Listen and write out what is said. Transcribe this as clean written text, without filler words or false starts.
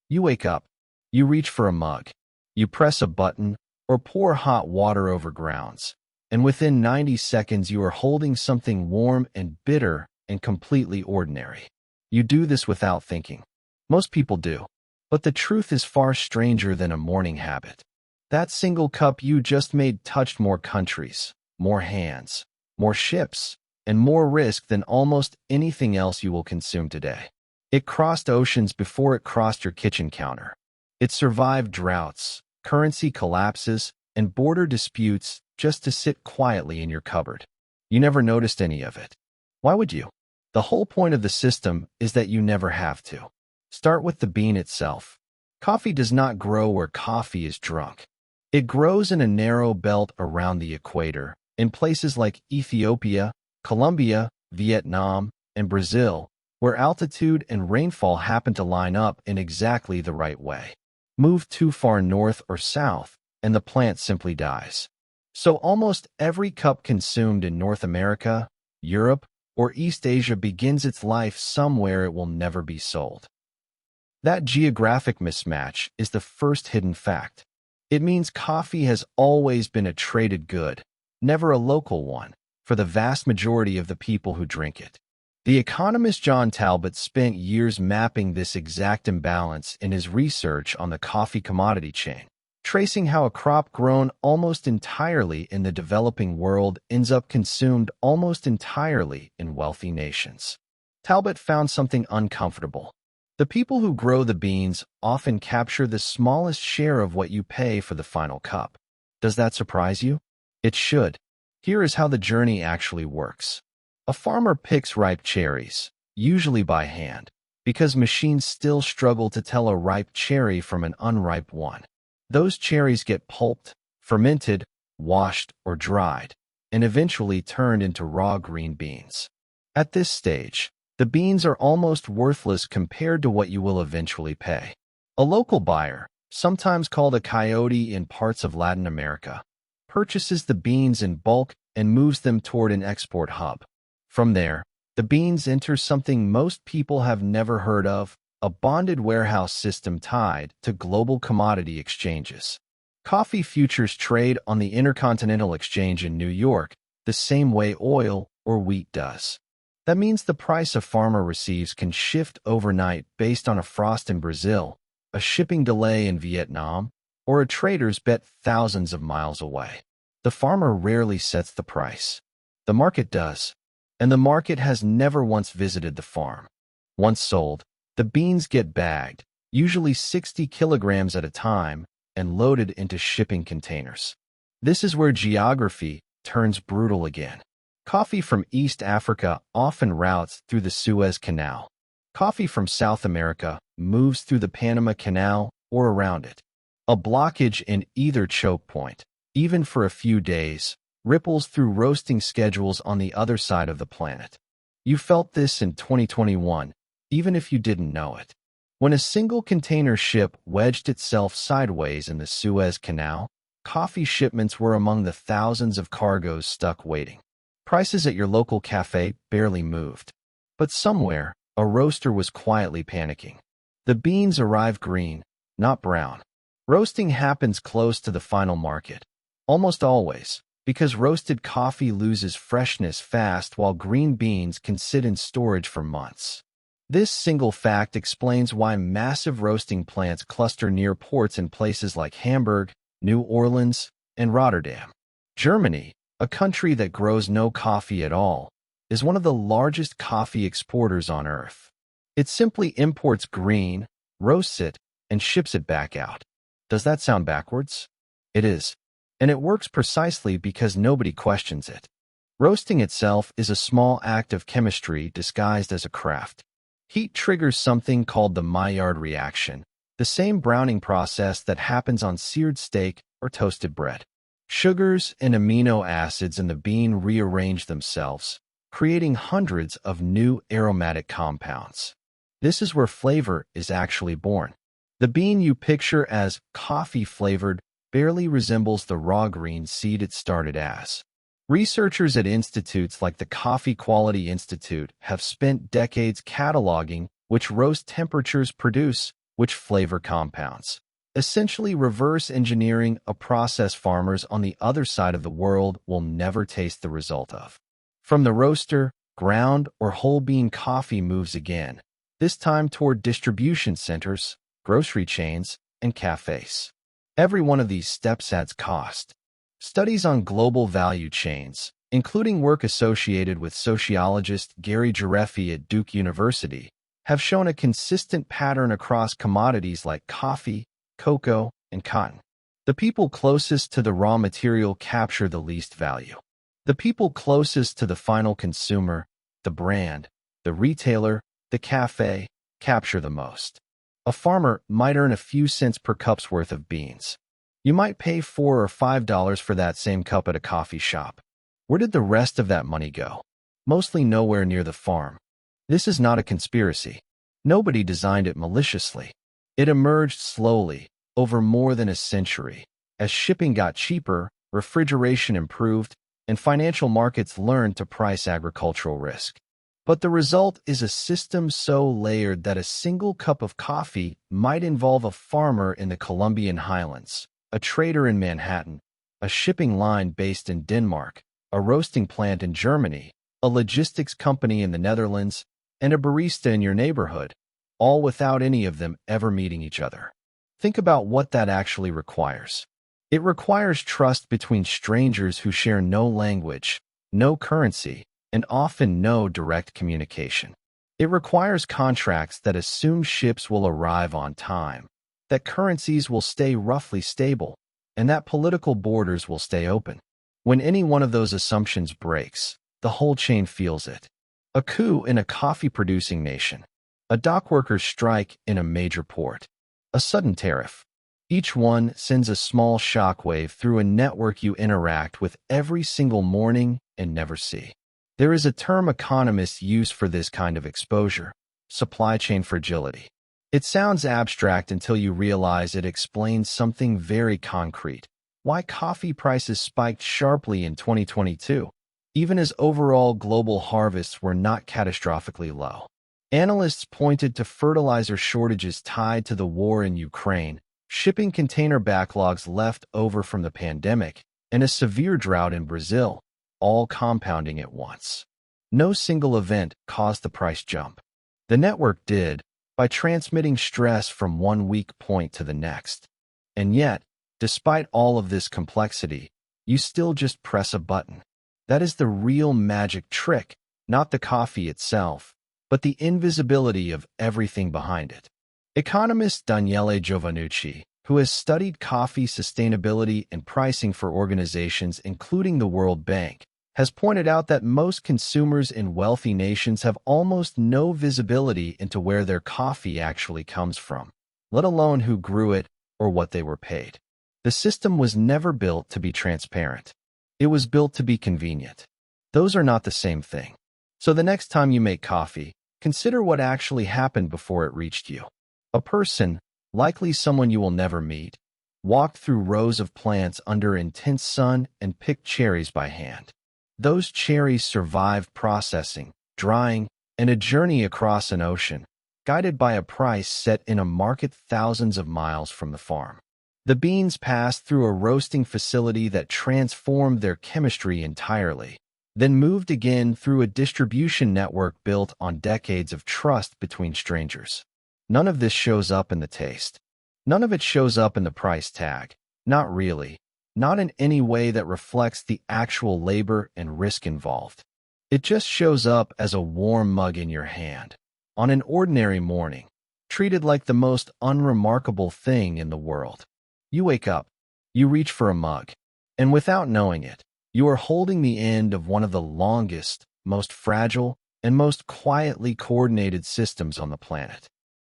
You wake up. You reach for a mug. You press a button or pour hot water over grounds. And within 90 seconds, you are holding something warm and bitter and completely ordinary. You do this without thinking. Most people do. But the truth is far stranger than a morning habit. That single cup you just made touched more countries, more hands, more ships, and more risk than almost anything else you will consume today. It crossed oceans before it crossed your kitchen counter. It survived droughts, currency collapses, and border disputes just to sit quietly in your cupboard. You never noticed any of it. Why would you? The whole point of the system is that you never have to. Start with the bean itself. Coffee does not grow where coffee is drunk. It grows in a narrow belt around the equator, in places like Ethiopia, Colombia, Vietnam, and Brazil, where altitude and rainfall happen to line up in exactly the right way. Move too far north or south, and the plant simply dies. So almost every cup consumed in North America, Europe, or East Asia begins its life somewhere it will never be sold. That geographic mismatch is the first hidden fact. It means coffee has always been a traded good, never a local one, for the vast majority of the people who drink it. The economist John Talbot spent years mapping this exact imbalance in his research on the coffee commodity chain, tracing how a crop grown almost entirely in the developing world ends up consumed almost entirely in wealthy nations. Talbot found something uncomfortable. The people who grow the beans often capture the smallest share of what you pay for the final cup. Does that surprise you? It should. Here is how the journey actually works. A farmer picks ripe cherries, usually by hand, because machines still struggle to tell a ripe cherry from an unripe one. Those cherries get pulped, fermented, washed, or dried, and eventually turned into raw green beans. At this stage, the beans are almost worthless compared to what you will eventually pay. A local buyer, sometimes called a coyote in parts of Latin America, purchases the beans in bulk and moves them toward an export hub. From there, the beans enter something most people have never heard of, a bonded warehouse system tied to global commodity exchanges. Coffee futures trade on the Intercontinental Exchange in New York the same way oil or wheat does. That means the price a farmer receives can shift overnight based on a frost in Brazil, a shipping delay in Vietnam, or a trader's bet thousands of miles away. The farmer rarely sets the price. The market does, and the market has never once visited the farm. Once sold, the beans get bagged, usually 60 kilograms at a time, and loaded into shipping containers. This is where geography turns brutal again. Coffee from East Africa often routes through the Suez Canal. Coffee from South America moves through the Panama Canal or around it. A blockage in either choke point, even for a few days, ripples through roasting schedules on the other side of the planet. You felt this in 2021, even if you didn't know it. When a single container ship wedged itself sideways in the Suez Canal, coffee shipments were among the thousands of cargoes stuck waiting. Prices at your local cafe barely moved. But somewhere, a roaster was quietly panicking. The beans arrive green, not brown. Roasting happens close to the final market, almost always, because roasted coffee loses freshness fast while green beans can sit in storage for months. This single fact explains why massive roasting plants cluster near ports in places like Hamburg, New Orleans, and Rotterdam. Germany, a country that grows no coffee at all, is one of the largest coffee exporters on Earth. It simply imports green, roasts it, and ships it back out. Does that sound backwards? It is. And it works precisely because nobody questions it. Roasting itself is a small act of chemistry disguised as a craft. Heat triggers something called the Maillard reaction, the same browning process that happens on seared steak or toasted bread. Sugars and amino acids in the bean rearrange themselves, creating hundreds of new aromatic compounds. This is where flavor is actually born. The bean you picture as coffee-flavored barely resembles the raw green seed it started as. Researchers at institutes like the Coffee Quality Institute have spent decades cataloging which roast temperatures produce which flavor compounds, essentially reverse engineering a process farmers on the other side of the world will never taste the result of. From the roaster, ground or whole bean coffee moves again, this time toward distribution centers, grocery chains, and cafes. Every one of these steps adds cost. Studies on global value chains, including work associated with sociologist Gary Gireffi at Duke University, have shown a consistent pattern across commodities like coffee, cocoa, and cotton. The people closest to the raw material capture the least value. The people closest to the final consumer, the brand, the retailer, the cafe, capture the most. A farmer might earn a few cents per cup's worth of beans. You might pay $4 or $5 for that same cup at a coffee shop. Where did the rest of that money go? Mostly nowhere near the farm. This is not a conspiracy. Nobody designed it maliciously. It emerged slowly, over more than a century, as shipping got cheaper, refrigeration improved, and financial markets learned to price agricultural risk. But the result is a system so layered that a single cup of coffee might involve a farmer in the Colombian highlands, a trader in Manhattan, a shipping line based in Denmark, a roasting plant in Germany, a logistics company in the Netherlands, and a barista in your neighborhood, all without any of them ever meeting each other. Think about what that actually requires. It requires trust between strangers who share no language, no currency, and often no direct communication. It requires contracts that assume ships will arrive on time, that currencies will stay roughly stable, and that political borders will stay open. When any one of those assumptions breaks, the whole chain feels it. A coup in a coffee-producing nation, a dockworkers' strike in a major port, a sudden tariff. Each one sends a small shockwave through a network you interact with every single morning and never see. There is a term economists use for this kind of exposure: supply chain fragility. It sounds abstract until you realize it explains something very concrete: why coffee prices spiked sharply in 2022, even as overall global harvests were not catastrophically low. Analysts pointed to fertilizer shortages tied to the war in Ukraine, shipping container backlogs left over from the pandemic, and a severe drought in Brazil, all compounding at once. No single event caused the price jump. The network did, by transmitting stress from one weak point to the next. And yet, despite all of this complexity, you still just press a button. That is the real magic trick, not the coffee itself, but the invisibility of everything behind it. Economist Daniele Giovannucci, who has studied coffee sustainability and pricing for organizations including the World Bank, has pointed out that most consumers in wealthy nations have almost no visibility into where their coffee actually comes from, let alone who grew it or what they were paid. The system was never built to be transparent. It was built to be convenient. Those are not the same thing. So the next time you make coffee, consider what actually happened before it reached you. A person, likely someone you will never meet, walked through rows of plants under intense sun and picked cherries by hand. Those cherries survived processing, drying, and a journey across an ocean, guided by a price set in a market thousands of miles from the farm. The beans passed through a roasting facility that transformed their chemistry entirely, then moved again through a distribution network built on decades of trust between strangers. None of this shows up in the taste. None of it shows up in the price tag. Not really. Not in any way that reflects the actual labor and risk involved. It just shows up as a warm mug in your hand, on an ordinary morning, treated like the most unremarkable thing in the world. You wake up, you reach for a mug, and without knowing it, you are holding the end of one of the longest, most fragile, and most quietly coordinated systems on the planet.